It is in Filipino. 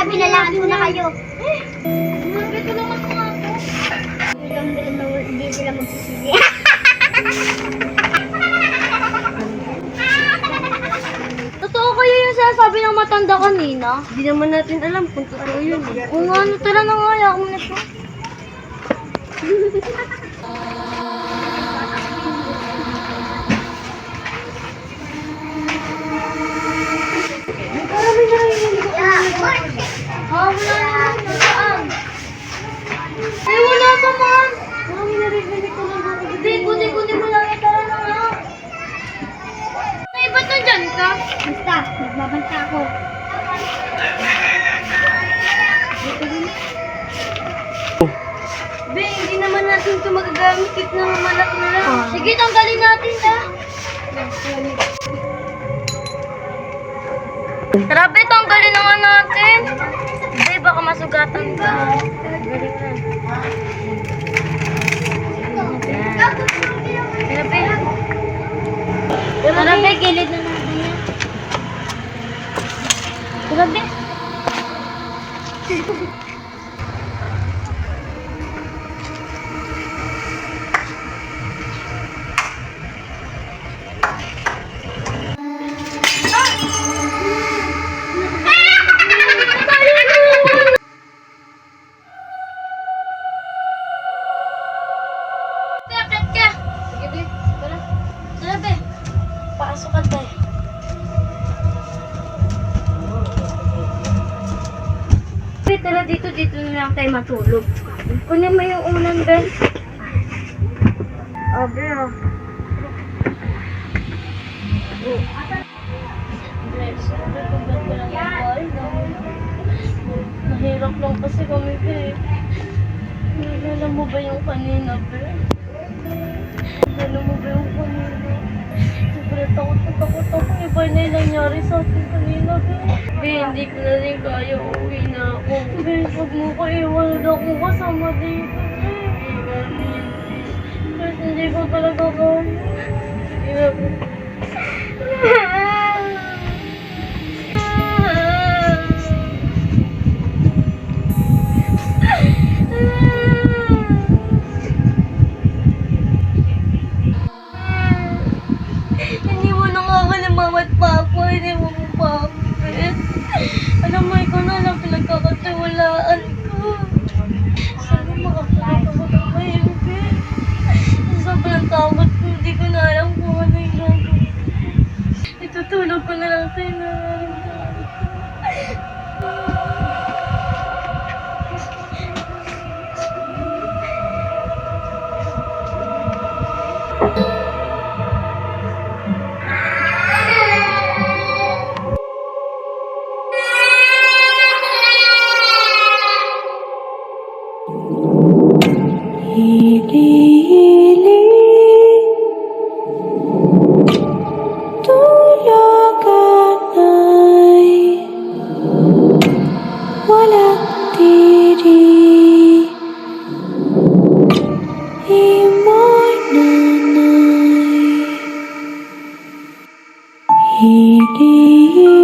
binalaan ko na kayo. Bakit ko naman mga ako? Hindi sila magsisisi. Totoo kayo yung sinasabi ng matanda kanina? Hindi naman natin alam kung totoo yun. Kung ano, tara na nga, yaak mo na ito. Marami na rin yung Ha, wala naman. Nasaan? Ay, wala pa, ma'am. Marami na rin ko na mga Hindi, kundi mo lang. Tara na nga. Ay, ba't nandyan ka? Basta, nagbabanta ako. Be, hindi naman natin ito magagamit. Keep na mamalak na lang. Sige, tanggalin natin ha. Tara, be, tanggalin na nga natin. Be, baka masugatan ka. Galing na. Tara, be. Tara, be, gilid na natin yan. Tara, be. Bakit ka? Sige, be. Tara. Tara, be. Pasok ka tayo. Be, tara dito na lang tayo matulog. Kunin mo yung unan, be. Oh, be, oh. Mahirap lang kasi kami, be. Nalala mo ba yung kanina, be? Nalala mo ba yung kanina? Sobrang takot na takot ako. Iba na yung nangyari sa akin kanina, be. Be, hindi ko na rin kaya. Uwi na ako. Be, huwag mo ko iwan ako kasama dito, be. Kasi hindi ko talaga kaya. Hindi mo na nga ako ng mama at papa. Hindi mo mo pa ako, eh. Alam mo, ikaw na lang pinagkakatiwalaan ko. Sana makapalit ako ng mahimbing. Sobrang takot ko. Hindi ko na alam kung ano yung gagawin. Itutulog ko na lang sa'yo na Hili-hili tulagan ay walang diri. Imoy nanay. Hili-hili